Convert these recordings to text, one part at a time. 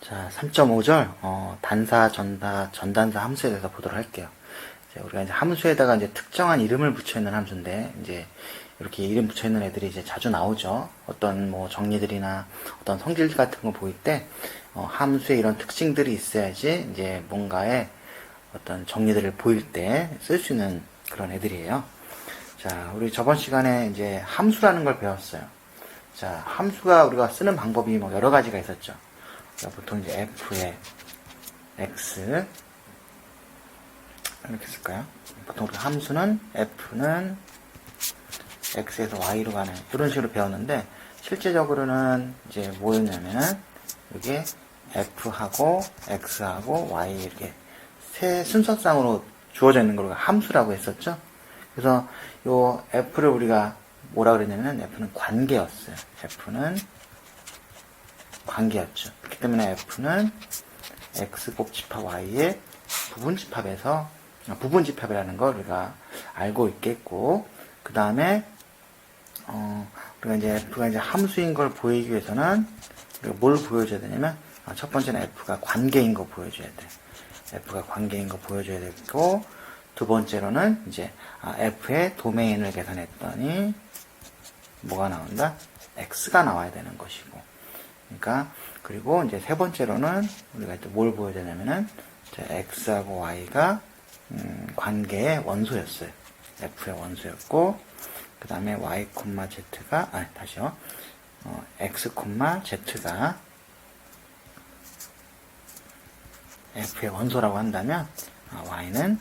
자, 3.5절, 단사, 전단사 함수에 대해서 보도록 할게요. 우리가 이제 함수에다가 이제 특정한 이름을 붙여있는 함수인데, 이제 이렇게 이름 붙여있는 애들이 이제 자주 나오죠. 어떤 뭐 정리들이나 어떤 성질 같은 거 보일 때, 함수에 이런 특징들이 있어야지 이제 뭔가의 어떤 정리들을 보일 때 쓸 수 있는 그런 애들이에요. 자, 우리 저번 시간에 이제 함수라는 걸 배웠어요. 자, 함수가 우리가 쓰는 방법이 뭐 여러 가지가 있었죠. 보통 이제 f의 x 이렇게 쓸까요? 보통 우리 함수는 f는 x에서 y로 가는 이런 식으로 배웠는데 실제적으로는 이제 뭐였냐면은 이게 f하고 x하고 y 이렇게 세 순서상으로 주어져 있는 걸 우리가 함수라고 했었죠. 그래서 요 f를 우리가 뭐라 그랬냐면 f는 관계였어요. f는 관계였죠. 그렇기 때문에 f는 x 곱집합 y의 부분집합이라는 걸 우리가 알고 있겠고, 그 다음에 우리가 이제 f가 이제 함수인 걸 보이기 위해서는 우리가 뭘 보여줘야 되냐면 첫 번째는 f가 관계인 거 보여줘야 돼. f가 관계인 거 보여줘야 되고, 두 번째로는 이제 f의 도메인을 계산했더니 뭐가 나온다? x가 나와야 되는 것이고. 그러니까 그리고 이제 세 번째로는 우리가 또 뭘 보여야 되냐면은 x하고 y가 관계의 원소였어요. f의 원소였고, 그 다음에 y, z가 다시요. x, z가 f의 원소라고 한다면 y는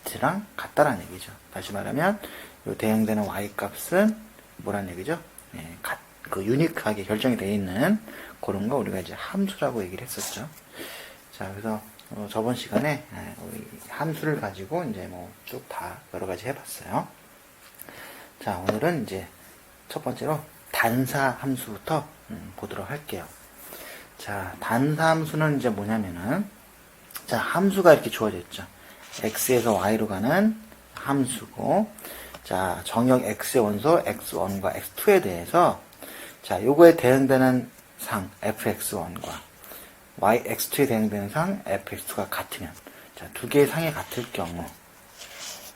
z랑 같다라는 얘기죠. 다시 말하면 이 대응되는 y 값은 뭐란 얘기죠? 유니크하게 결정이 되어 있는 그런 거 우리가 이제 함수라고 얘기를 했었죠. 자, 그래서 저번 시간에 우리 함수를 가지고 이제 뭐 쭉 다 여러 가지 해봤어요. 자, 오늘은 이제 첫 번째로 단사 함수부터 보도록 할게요. 자, 단사 함수는 이제 뭐냐면은, 자, 함수가 이렇게 주어져 있죠. x에서 y로 가는 함수고, 자, 정역 x의 원소 x1과 x2에 대해서 자, 요거에 대응되는 상 fx1과 x2에 대응되는 상 fx2가 같으면, 자, 두 개의 상이 같을 경우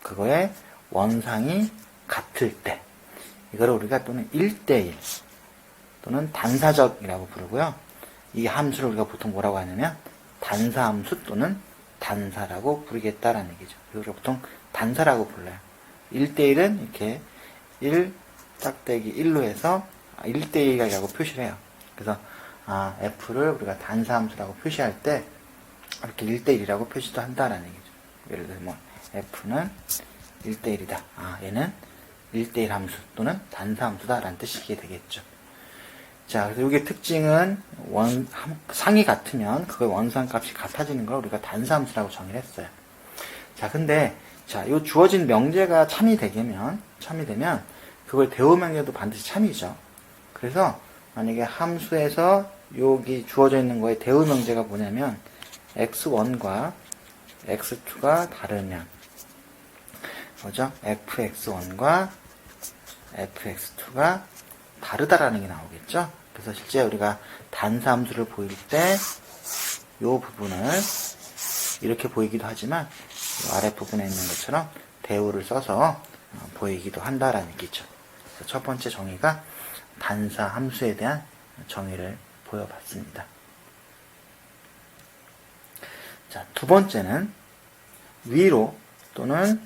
그거의 원상이 같을 때 이거를 우리가 또는 1대1 또는 단사적이라고 부르고요. 이 함수를 우리가 보통 뭐라고 하냐면 단사함수 또는 단사라고 부르겠다라는 얘기죠. 우리가 보통 단사라고 불러요. 1대1은 이렇게 1 짝대기 1로 해서 1대1이라고 표시를 해요. 그래서 f를 우리가 단사함수라고 표시할 때 이렇게 1대1이라고 표시도 한다라는 얘기죠. 예를 들면 뭐 f는 1대1이다. 얘는 1대1 함수 또는 단사함수다 라는 뜻이 되겠죠. 자, 그래서 여기의 특징은 상이 같으면 그거의 원상값이 같아지는 걸 우리가 단사함수라고 정의를 했어요. 자, 근데 자, 요 주어진 명제가 참이 되면 그걸 대우 명제도 반드시 참이죠. 그래서 만약에 함수에서 여기 주어져 있는 거에 대우 명제가 뭐냐면 x1과 x2가 다르면 뭐죠? fx1과 fx2가 다르다라는 게 나오겠죠? 그래서 실제 우리가 단사함수를 보일 때 이 부분을 이렇게 보이기도 하지만 이 아랫부분에 있는 것처럼 대우를 써서 보이기도 한다라는 얘기죠. 그래서 첫 번째 정의가 단사함수에 대한 정의를 보여봤습니다. 자, 두 번째는 위로 또는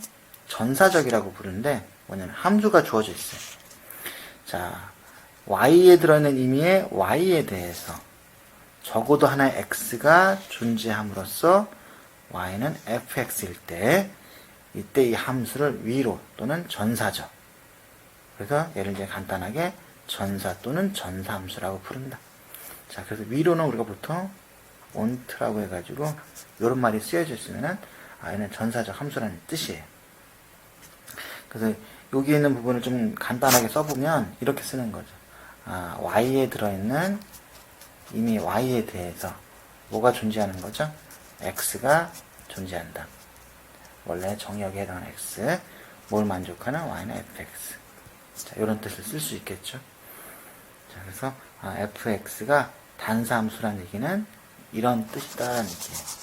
전사적이라고 부르는데 뭐냐면 함수가 주어져 있어요. 자, y에 들어있는 의미의 y에 대해서 적어도 하나의 x가 존재함으로써 y는 fx일 때 이때 이 함수를 위로 또는 전사적, 그래서 얘를 이제 간단하게 전사 또는 전사함수라고 부른다. 자, 그래서 위로는 우리가 보통 onT라고 해가지고 이런 말이 쓰여져 있으면은 얘는 전사적 함수라는 뜻이에요. 그래서 여기 있는 부분을 좀 간단하게 써보면 이렇게 쓰는 거죠. y에 들어있는 이미 y에 대해서 뭐가 존재하는 거죠? x가 존재한다. 원래 정의역에 해당하는 x, 뭘 만족하는 y는 fx. 자, 이런 뜻을 쓸 수 있겠죠. 자, 그래서 fx가 단사함수란 얘기는 이런 뜻이다라는 얘기예요.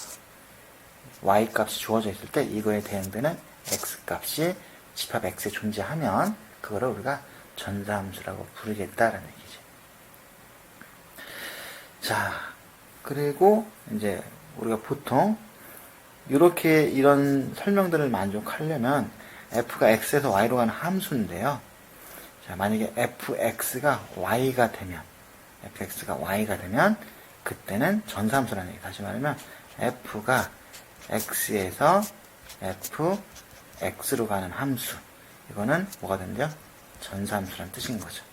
y 값이 주어져 있을 때 이거에 대응되는 x 값이 집합 x에 존재하면 그거를 우리가 전사함수라고 부르겠다라는 얘기죠. 자, 그리고 이제 우리가 보통 이렇게 이런 설명들을 만족하려면 f가 x에서 y로 가는 함수인데요. 자, 만약에 fx가 y가 되면 그때는 전사함수라는 얘기. 다시 말하면 f가 x에서 fx로 가는 함수. 이거는 뭐가 된대요? 전사함수라는 뜻인 거죠.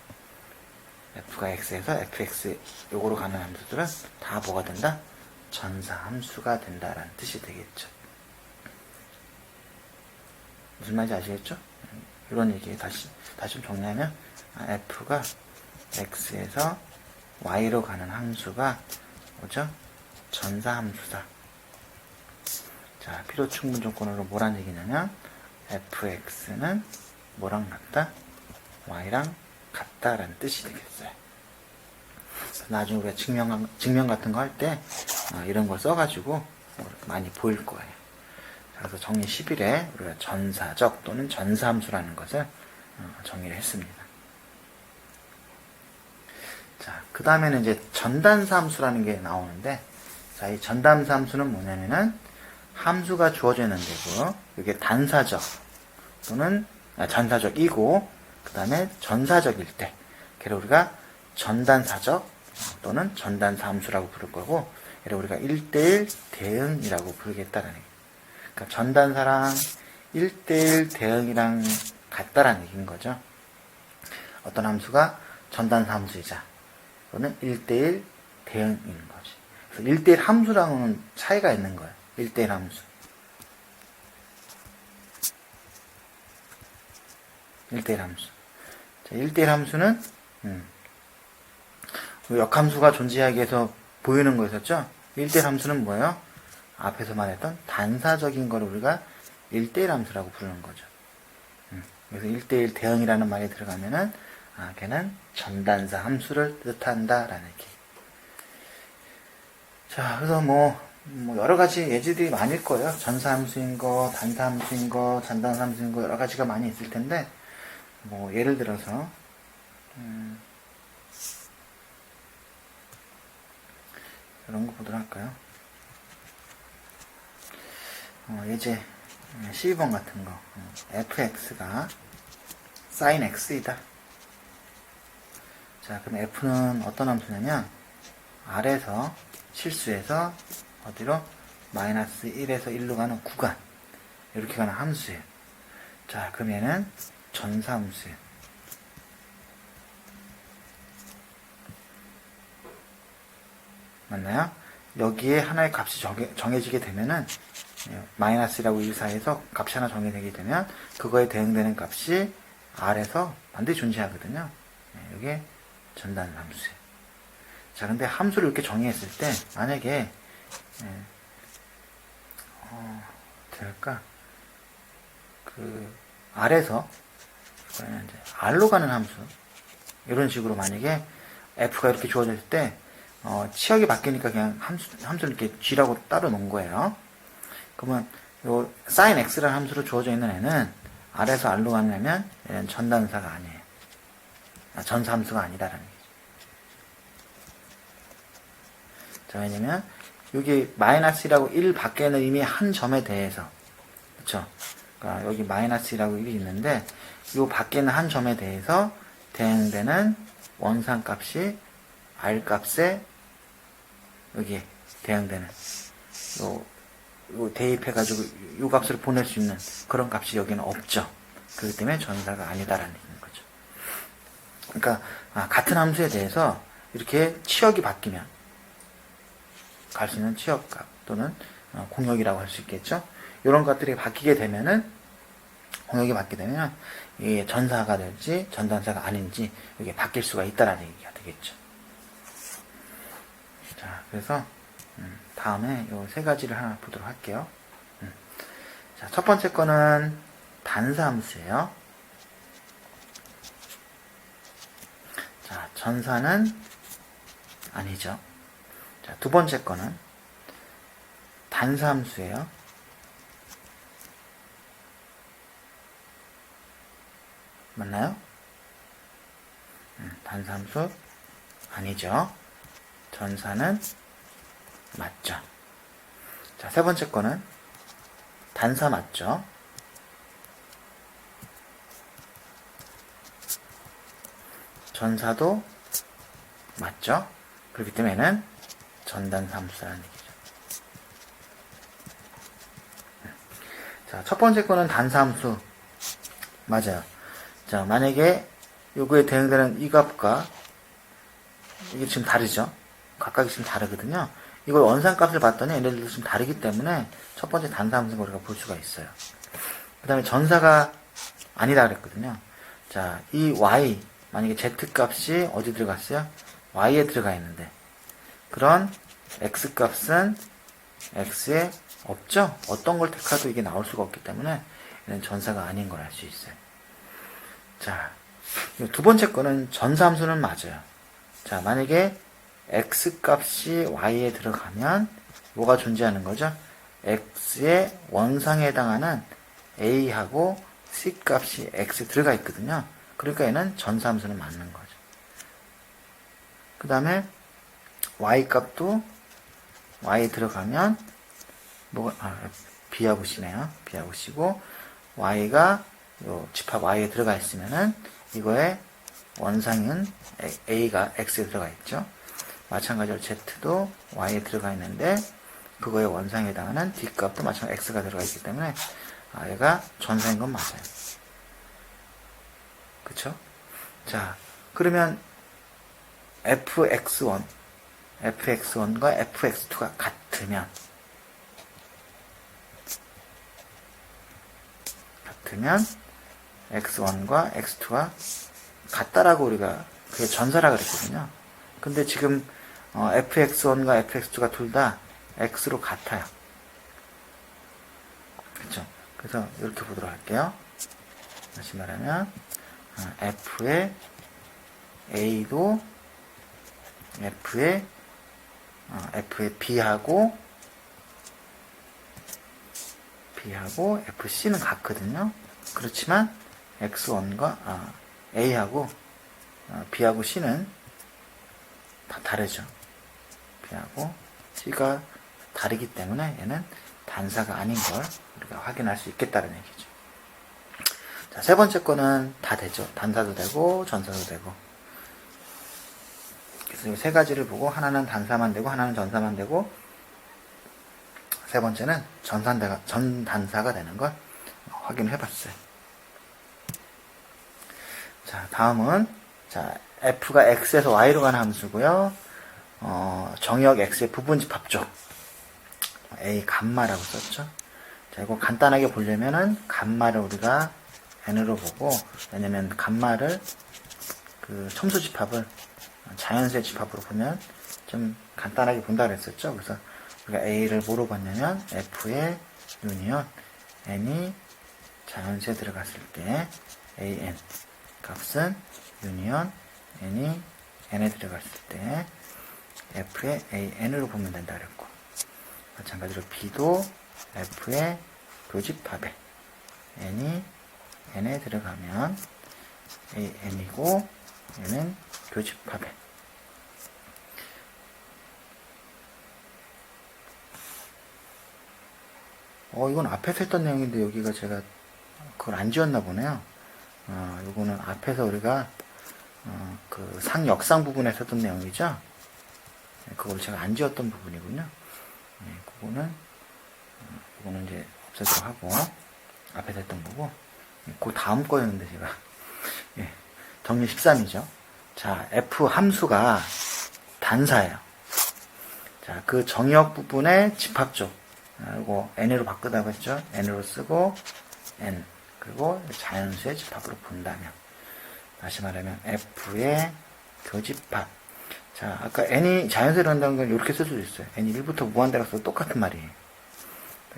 f가 x에서 fx 요거로 가는 함수들은 다 뭐가 된다? 전사함수가 된다라는 뜻이 되겠죠. 무슨 말인지 아시겠죠? 이런 얘기 다시 좀 정리하면 f가 x에서 y로 가는 함수가 뭐죠? 전사함수다. 자, 필요 충분 조건으로 뭐란 얘기냐면 fx는 뭐랑 같다? y랑 같다라는 뜻이 되겠어요. 나중에 우리가 증명 같은 거 할 때 이런 걸 써가지고 많이 보일 거예요. 그래서 정리 10일에 우리가 전사적 또는 전사함수라는 것을 정의를 했습니다. 자, 그 다음에는 이제 전단사함수라는 게 나오는데, 자, 이 전단사함수는 뭐냐면은 함수가 주어져 있는 데고, 이게 단사적 또는 전사적이고, 그 다음에 전사적일 때, 걔를 우리가 전단사적 또는 전단사함수라고 부를 거고, 얘를 우리가 1대1 대응이라고 부르겠다라는 얘기예요. 그러니까 전단사랑 1대1 대응이랑 같다라는 얘기인 거죠. 어떤 함수가 전단사 함수이자 또는 1대1 대응인 거지. 그래서 1대1 함수랑은 차이가 있는 거예요. 1대1 함수. 1대1 함수. 자, 1대1 함수는 역함수가 존재하기 위해서 보이는 거였었죠. 1대1 함수는 뭐예요? 앞에서 말했던 단사적인 걸 우리가 1대1 함수라고 부르는 거죠. 그래서 1대1 대응이라는 말이 들어가면은 걔는 전단사 함수를 뜻한다라는 얘기. 자, 그래서 뭐 여러 가지 예제들이 많을 거예요. 전사함수인 거, 단사함수인 거, 전단사함수인 거 여러 가지가 많이 있을 텐데, 뭐 예를 들어서 이런 거 보도록 할까요? 예제 12번 같은 거. fx가 sin x이다. 자, 그럼 f는 어떤 함수냐면 R에서 실수해서 어디로? 마이너스 1에서 1로 가는 구간, 이렇게 가는 함수예요. 자, 그럼 얘는 전사함수예요. 맞나요? 여기에 하나의 값이 정해지게 되면은 마이너스라고 이 사이에서 값이 하나 정해지게 되면 그거에 대응되는 값이 R에서 반드시 존재하거든요. 이게 전단함수예요. 자, 근데 함수를 이렇게 정의했을 때 만약에 될까? R에서 이제 R로 가는 함수, 이런 식으로 만약에 F가 이렇게 주어졌을 때 치역이 바뀌니까 그냥 함수를 이렇게 G라고 따로 놓은 거예요. 그러면 요 sin x라는 함수로 주어져 있는 애는 R에서 R로 가려면 얘는 전단사가 아니에요. 전사함수가 아니다라는 얘기죠. 자, 왜냐면 여기 마이너스라고 1 밖에는 이미 한 점에 대해서, 그쵸? 그러니까 여기 마이너스라고 1이 있는데 요 밖에는 한 점에 대해서 대응되는 원상값이 R 값에 여기에 대응되는 요 대입해가지고 요 값을 보낼 수 있는 그런 값이 여기는 없죠. 그렇기 때문에 전사가 아니다라는 얘기인 거죠. 그러니까 같은 함수에 대해서 이렇게 치역이 바뀌면 갈 수 있는 치역값 또는 공역이라고 할 수 있겠죠. 이런 것들이 바뀌게 되면은 공역이 바뀌게 되면 이게 전사가 될지 전단사가 아닌지 이게 바뀔 수가 있다라는 얘기가 되겠죠. 자, 그래서 다음에 요 세 가지를 하나 보도록 할게요. 자, 첫 번째 거는 단사함수예요. 자, 전사는 아니죠. 자, 두 번째 거는 단수함수예요. 맞나요? 단수함수 아니죠. 전사는 맞죠. 자, 세 번째 거는 단사 맞죠. 전사도 맞죠. 그렇기 때문에 얘는 전단사함수라는 얘기죠. 자, 첫 번째 거는 단사함수 맞아요. 자, 만약에 요거에 대응되는 이 값과 이게 지금 다르죠. 각각이 지금 다르거든요. 이걸 원상값을 봤더니 얘네들도 지금 다르기 때문에 첫 번째 단사함수를 우리가 볼 수가 있어요. 그 다음에 전사가 아니다 그랬거든요. 자, 이 y 만약에 z값이 어디 들어갔어요? y에 들어가 있는데 그런 x값은 x에 없죠? 어떤 걸 택해도 이게 나올 수가 없기 때문에 얘는 전사가 아닌 걸 알 수 있어요. 자, 두 번째 거는 전사함수는 맞아요. 자, 만약에 x값이 y에 들어가면 뭐가 존재하는 거죠? x의 원상에 해당하는 a하고 c값이 x에 들어가 있거든요. 그러니까 얘는 전사함수는 맞는 거죠. 그 다음에 y값도 y에 들어가면 b하고 c네요. b하고 c고 y가 요 집합 y에 들어가 있으면은 이거의 원상은 a가 x에 들어가 있죠. 마찬가지로 z도 y에 들어가 있는데 그거의 원상에 해당하는 d값도 마찬가지로 x가 들어가 있기 때문에 얘가 전사인 건 맞아요. 그쵸? 자, 그러면 fx1과 fx2가 같으면 x1과 x2가 같다라고 우리가 그게 전사라 그랬거든요. 근데 지금 fx1과 fx2가 둘 다 x로 같아요. 그쵸? 그래서 이렇게 보도록 할게요. 다시 말하면 f의 a도 f의 b하고 fc는 같거든요. 그렇지만 x1과 a하고 b하고 c는 다 다르죠. b하고 c가 다르기 때문에 얘는 단사가 아닌 걸 우리가 확인할 수 있겠다는 얘기죠. 자, 세 번째 거는 다 되죠. 단사도 되고 전사도 되고. 그래서 이 세 가지를 보고 하나는 단사만 되고 하나는 전사만 되고 세 번째는 전단사가 되는 걸 확인을 해봤어요. 자, 다음은 자 f가 x에서 y로 가는 함수고요. 정의역 x의 부분집합 쪽 a 감마라고 썼죠. 자, 이거 간단하게 보려면은 감마를 우리가 n으로 보고, 왜냐면 감마를 그 첨수 집합을 자연수의 집합으로 보면 좀 간단하게 본다 그랬었죠. 그래서 우리가 a를 뭐로 봤냐면 f의 유니언 n이 자연수에 들어갔을 때 an 값은 유니언 n이 n에 들어갔을 때 f의 an으로 보면 된다 그랬고, 마찬가지로 b도 f의 교집합에 n이 n에 들어가면 an이고 얘는 교집합에 이건 앞에서 했던 내용인데 여기가 제가 그걸 안 지웠나 보네요. 요거는 앞에서 우리가 그 상역상 부분에서 했던 내용이죠. 그걸 제가 안 지웠던 부분이군요. 그거는 이제 없애도록 하고, 앞에서 했던 거고, 그 다음 거였는데 제가 정리 13이죠. 자, f 함수가 단사예요. 자, 그 정의역 부분의 집합쪽, 그리고 n으로 바꾸다고 했죠. n으로 쓰고 n, 그리고 자연수의 집합으로 본다면, 다시 말하면 f의 교집합. 자, 아까 n이 자연수로 한다는 건 이렇게 쓸 수도 있어요. n이 1부터 무한대로 써도 똑같은 말이에요.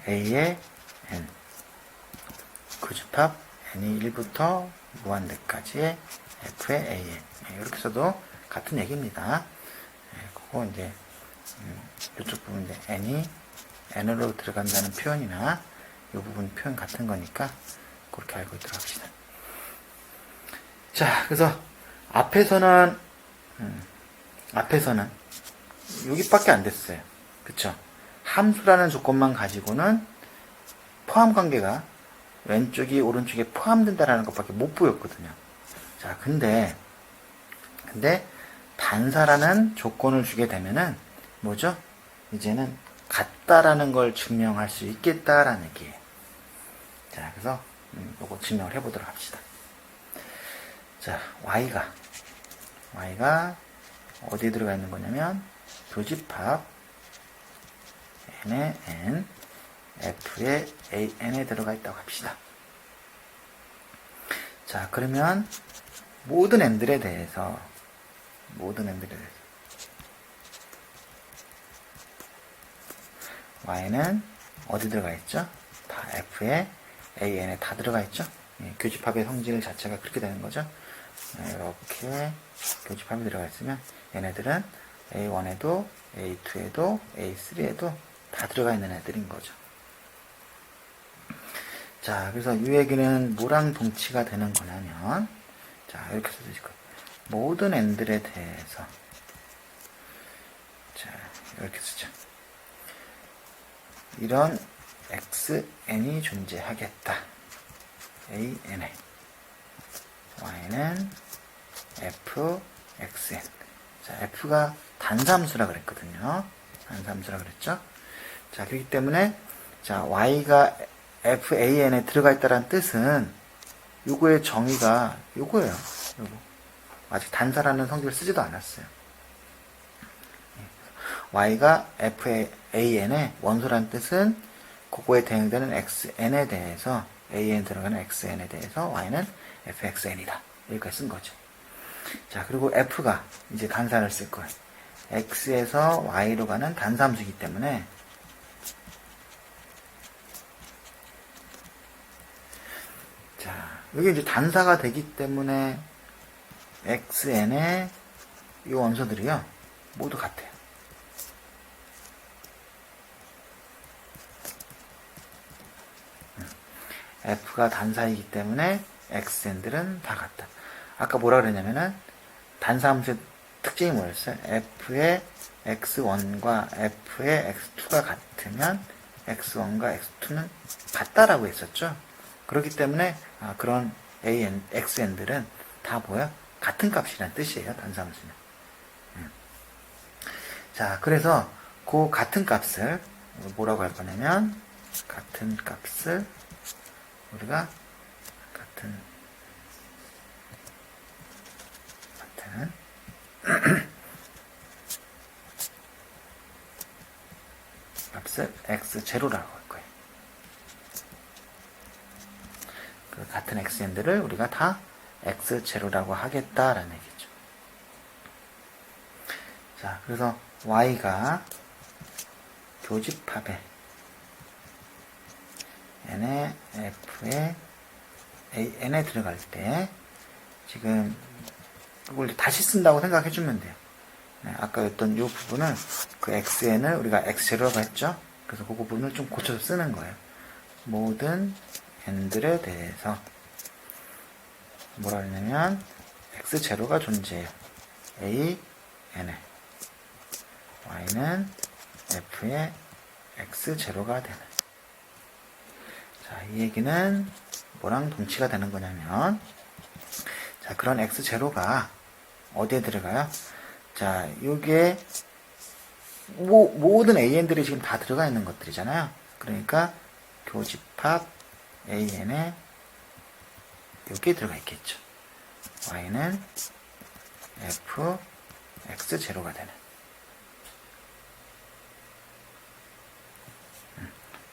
a의 n 교집합 n이 1부터 무한대까지의 f의 an, 이렇게 써도 같은 얘기입니다. 그거 이제 이쪽 부분 이제 n이 n으로 들어간다는 표현이나 이 부분 표현 같은 거니까 그렇게 알고 있도록 합시다. 자, 그래서 앞에서는 여기밖에 안 됐어요. 그쵸? 함수라는 조건만 가지고는 포함 관계가 왼쪽이 오른쪽에 포함된다라는 것밖에 못 보였거든요. 자, 근데 단사라는 조건을 주게 되면은 뭐죠? 이제는 같다라는 걸 증명할 수 있겠다라는 얘기예요. 자, 그래서 요거 증명을 해보도록 합시다. 자, y가 어디에 들어가 있는 거냐면 교집합 n의 n, f의 an에 들어가 있다고 합시다. 자, 그러면 모든 n들에 대해서 y는 어디 들어가 있죠? 다 f의 an에 다 들어가 있죠? 예, 교집합의 성질 자체가 그렇게 되는 거죠. 이렇게 교집합이 들어가 있으면 얘네들은 A1에도 A2에도 A3에도 다 들어가 있는 애들인 거죠. 자, 그래서 이 얘기는 뭐랑 동치가 되는 거냐면, 자, 이렇게 써주실 거예요. 모든 n들에 대해서, 자, 이렇게 쓰죠. 이런 xn이 존재하겠다. an에 y는 fxn. 자, f가 단사함수라 그랬거든요. 단사함수라 그랬죠. 자, 그렇기 때문에 자, y가 fan에 들어가 있다는 뜻은 요거의 정의가 요거예요. 요거. 아직 단사라는 성질을 쓰지도 않았어요. y가 fan의 원소라는 뜻은 그거에 대응되는 xn에 대해서 an 들어가는 xn에 대해서 y는 fxn이다. 여기까지 쓴 거죠. 자, 그리고 f가 이제 단사를 쓸 거예요. x에서 y로 가는 단사함수이기 때문에 자, 여기 이제 단사가 되기 때문에 xn의 이 원소들이요 모두 같아요. f가 단사이기 때문에 xn들은 다 같다. 아까 뭐라 그랬냐면은 단사함수의 특징이 뭐였어요? f의 x1과 f의 x2가 같으면 x1과 x2는 같다라고 했었죠. 그렇기 때문에 그런 xn들은 다 뭐야? 같은 값이란 뜻이에요. 단사함수는. 자, 그래서 그 같은 값을 뭐라고 할 거냐면 같은 값을 우리가 같은 값을 x0라고 할 거예요. 그 같은 xn들을 우리가 다 x0라고 하겠다라는 얘기죠. 자, 그래서 y가 교집합에 n의 f의 an에 들어갈 때 지금 이걸 다시 쓴다고 생각해주면 돼요. 네, 아까 였던 이 부분을 그 xn을 우리가 x0라고 했죠. 그래서 그 부분을 좀 고쳐서 쓰는 거예요. 모든 n들에 대해서 뭐라 그러냐면 x0가 존재해요. a n에 y는 f의 x0가 되는. 자, 이 얘기는 뭐랑 동치가 되는 거냐면, 자, 그런 x0가 어디에 들어가요? 자, 요게 모든 an들이 지금 다 들어가 있는 것들이잖아요. 그러니까 교집합 an에 여기에 들어가 있겠죠. y는 f x0가 되는.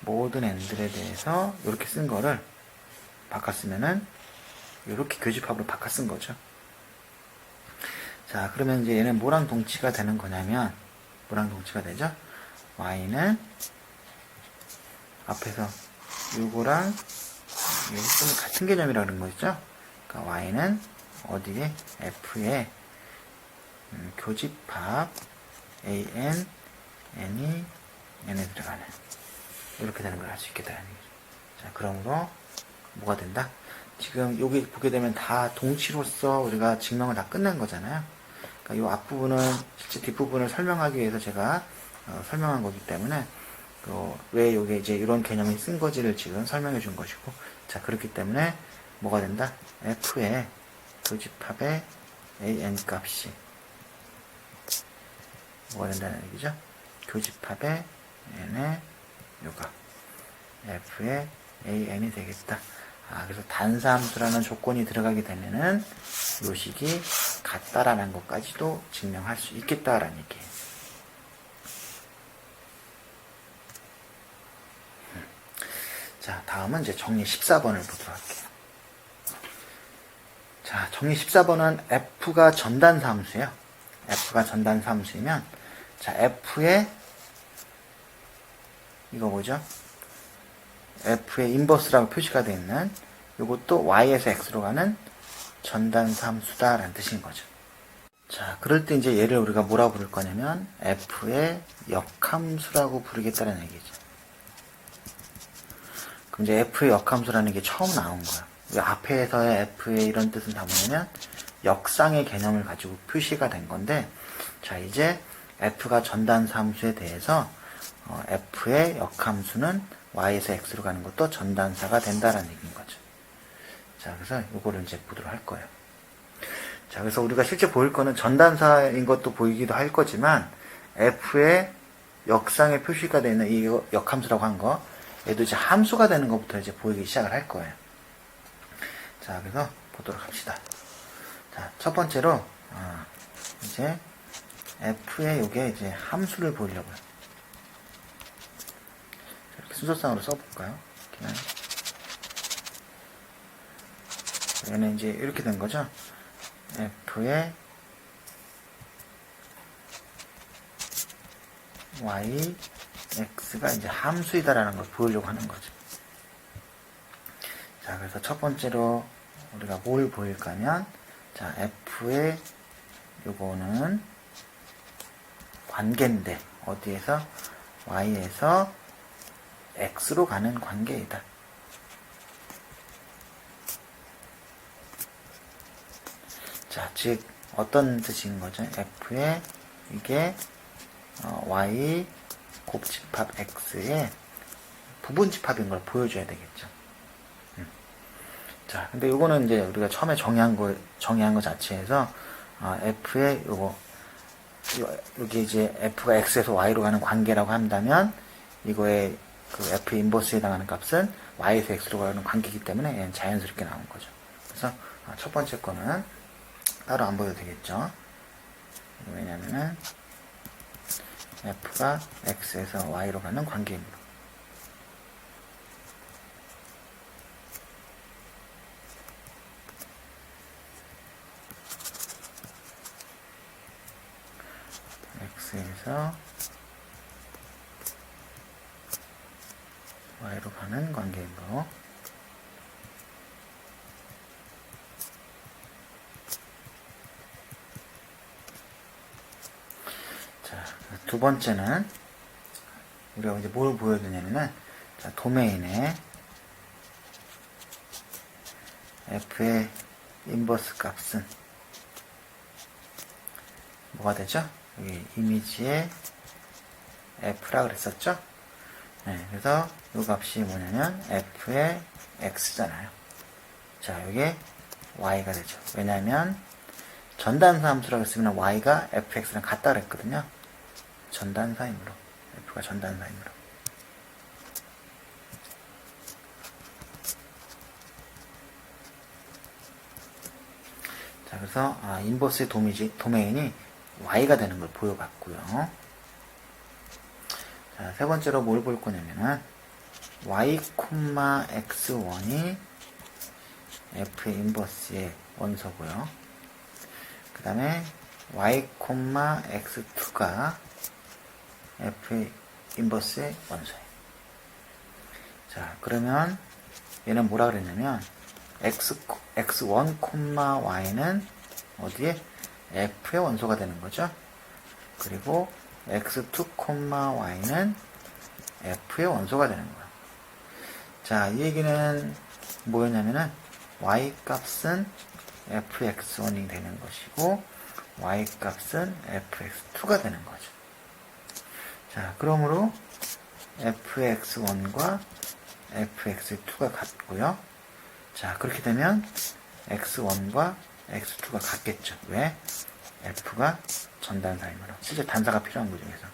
모든 n들에 대해서 이렇게 쓴 거를 바꿨으면은 이렇게 교집합으로 바꿔 쓴 거죠. 자, 그러면 이제 얘는 뭐랑 동치가 되는 거냐면 뭐랑 동치가 되죠? y는 앞에서 요거랑 요거 같은 개념이라 그런 거죠. 그러니까 y는 어디에 f의 교집합 an n이 n에 들어가는 이렇게 되는 걸 알 수 있겠다. 자, 그러므로 뭐가 된다? 지금 여기 보게 되면 다 동치로서 우리가 증명을 다 끝낸 거잖아요. 그러니까 이 앞부분은 실제 뒷부분을 설명하기 위해서 제가 설명한 거기 때문에 왜 여기 이제 이런 개념이 쓴 거지를 지금 설명해 준 것이고, 자, 그렇기 때문에 뭐가 된다? f의 교집합의 an 값이 뭐가 된다는 얘기죠? 교집합의 n의 요가 f의 an이 되겠다. 그래서 단사함수라는 조건이 들어가게 되면은 요식이 같다라는 것까지도 증명할 수 있겠다라는 얘기예요. 자, 다음은 이제 정리 14번을 보도록 할게요. 자, 정리 14번은 f가 전단사함수예요. f가 전단사함수이면, 자, f의 이거 뭐죠? f의 인버스라고 표시가 되어 있는 이것도 y에서 x로 가는 전단사함수다라는 뜻인 거죠. 자, 그럴 때 이제 얘를 우리가 뭐라고 부를 거냐면 f의 역함수라고 부르겠다는 얘기죠. 그럼 이제 f의 역함수라는 게 처음 나온 거야. 앞에서의 f의 이런 뜻은 다 뭐냐면 역상의 개념을 가지고 표시가 된 건데, 자, 이제 f가 전단사함수에 대해서 f의 역함수는 y에서 x로 가는 것도 전단사가 된다라는 얘기인 거죠. 자, 그래서 이거를 이제 보도록 할 거예요. 자, 그래서 우리가 실제 보일 거는 전단사인 것도 보이기도 할 거지만, f의 역상에 표시가 되는 이 역함수라고 한 거, 얘도 이제 함수가 되는 것부터 이제 보이기 시작을 할 거예요. 자, 그래서 보도록 합시다. 자, 첫 번째로, 이제 f의 요게 이제 함수를 보려고요. 이렇게 순서상으로 써볼까요? 이렇게. 얘는 이제 이렇게 된 거죠. f의 y, x가 이제 함수이다라는 걸 보이려고 하는 거죠. 자, 그래서 첫 번째로 우리가 뭘 보일까 하면, 자, f의 요거는 관계인데, 어디에서? y에서 x로 가는 관계이다. 자, 즉 어떤 뜻인 거죠? f의 이게 y 곱집합 x의 부분집합인 걸 보여줘야 되겠죠. 자, 근데 요거는 이제 우리가 처음에 정의한 거 자체에서 f의 여기 이제 f가 x에서 y로 가는 관계라고 한다면, 이거의 그 f 인버스에 해당하는 값은 y에서 x로 가는 관계이기 때문에 얘는 자연스럽게 나온 거죠. 그래서 첫 번째 거는 따로 안 보여도 되겠죠. 왜냐면은 f가 x에서 y로 가는 관계입니다. x에서 y로 가는 관계이므로, 자, 두 번째는 우리가 이제 뭘 보여주냐면은, 자, 도메인에 f의 인버스 값은 뭐가 되죠? 여기 이미지에 f라 그랬었죠? 네, 그래서 이 값이 뭐냐면 f의 x잖아요. 자, 이게 y가 되죠. 왜냐하면 전단사 함수라고 했으면 y가 fx랑 같다 그랬거든요. 전단사이므로, f가 전단사이므로. 자, 그래서 인버스의 도메인이 y가 되는 걸 보여봤고요. 자, 세 번째로 뭘 볼 거냐면은 y, x1이 f의 인버스의 원소고요. 그 다음에 y, x2가 f의 인버스의 원소예요. 자, 그러면 얘는 뭐라 그랬냐면 x1, y는 어디에? f의 원소가 되는 거죠. 그리고 x2, y는 f의 원소가 되는 거예요. 자, 이 얘기는 뭐였냐면은 y 값은 fx1이 되는 것이고 y 값은 fx2가 되는 거죠. 자, 그러므로 fx1과 fx2가 같고요. 자, 그렇게 되면 x1과 x2가 같겠죠. 왜? f가 전단사이므로. 실제 단사가 필요한 거죠. 그래서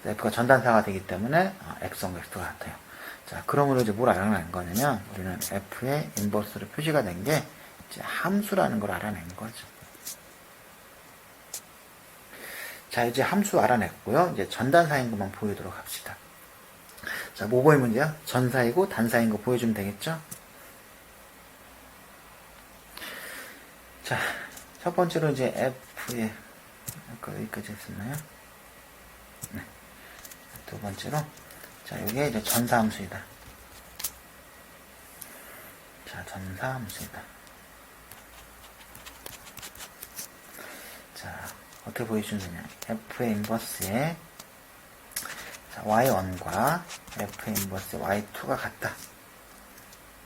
f가 전단사가 되기 때문에 x1과 x2가 같아요. 자, 그러므로 이제 뭘 알아낸 거냐면 우리는 f의 인버스로 표시가 된 게 이제 함수라는 걸 알아낸 거죠. 자, 이제 함수 알아냈고요. 이제 전단사인 것만 보이도록 합시다. 자, 뭐 보이면 돼요? 전사이고 단사인 거 보여주면 되겠죠? 자, 첫 번째로 이제 f의 아까 여기까지 했었나요? 네. 두 번째로 자, 이게 이제 전사함수이다. 자, 전사함수이다. 자, 어떻게 보여주면 되냐? f의 인버스에 자, y1과 f의 인버스 y2가 같다.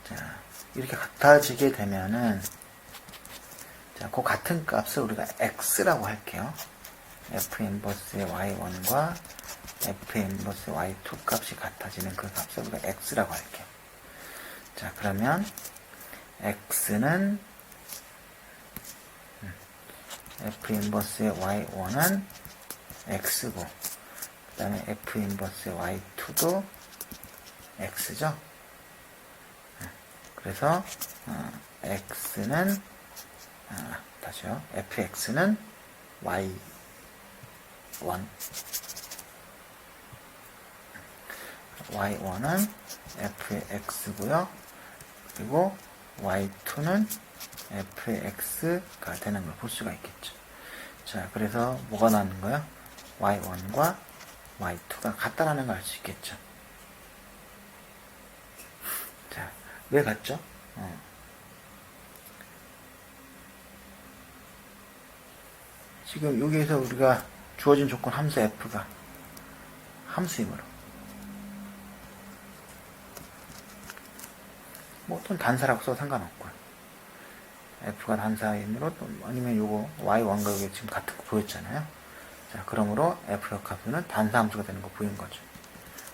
자, 이렇게 같아지게 되면은 자, 그 같은 값을 우리가 x라고 할게요. f 인버스의 y1과 f 인버스 y2 값이 같아지는 그 값을 우리가 x라고 할게요. 자, 그러면 x는 f 인버스의 y1은 x고 그 다음에 f 인버스의 y2도 x죠. 그래서 x는 다시요. fx는 y1 y1은 fx고요. 그리고 y2는 fx가 되는 걸 볼 수가 있겠죠. 자, 그래서 뭐가 나오는 거야? y1과 y2가 같다라는 걸 알 수 있겠죠. 자, 왜 같죠? 지금 여기에서 우리가 주어진 조건 함수 f가 함수이므로 뭐 또는 단사라고 써도 상관없고요. f가 단사이므로 또 아니면 요거 y1과 이게 지금 같은 거 보였잖아요. 자, 그러므로 f의 역함수는 단사함수가 되는 거 보인 거죠.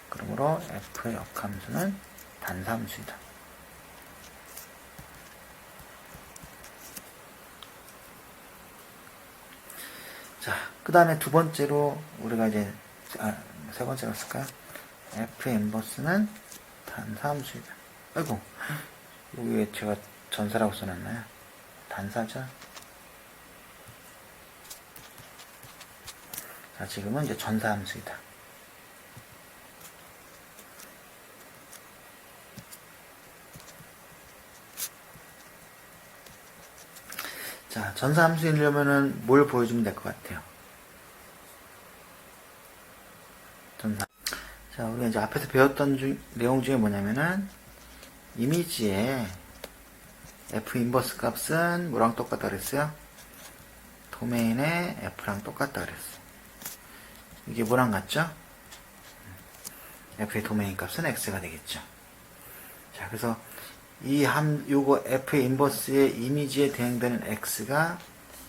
그러므로 f의 역함수는 단사함수이다. 자, 그 다음에 두 번째로 우리가 이제 세 번째로 쓸까요? f의 인버스는 단사함수이다. 아이고, 여기 왜 제가 전사라고 써놨나요? 단사죠. 자, 지금은 이제 전사함수이다. 자, 전사함수이려면은 뭘 보여주면 될 것 같아요? 전사. 자, 우리가 이제 앞에서 배웠던 내용 중에 뭐냐면은 이미지에 f 인버스 값은 뭐랑 똑같다 그랬어요? 도메인의 f랑 똑같다 그랬어요. 이게 뭐랑 같죠? f의 도메인 값은 x가 되겠죠. 자, 그래서 요거 f의 인버스의 이미지에 대응되는 x가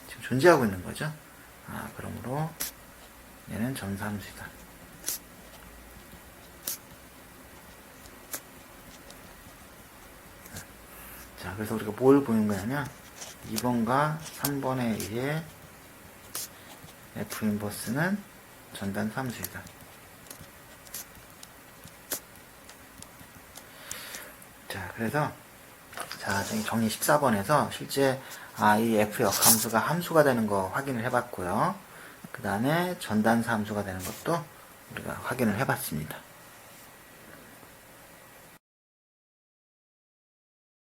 지금 존재하고 있는 거죠. 그러므로 얘는 전사함수이다. 자, 그래서 우리가 뭘 보는 거냐면 2번과 3번에 의해 f 인버스는 전단 함수이다. 자, 그래서 자, 정리 14번에서 실제 이 f 역함수가 함수가 되는 거 확인을 해봤고요. 그 다음에 전단사 함수가 되는 것도 우리가 확인을 해봤습니다.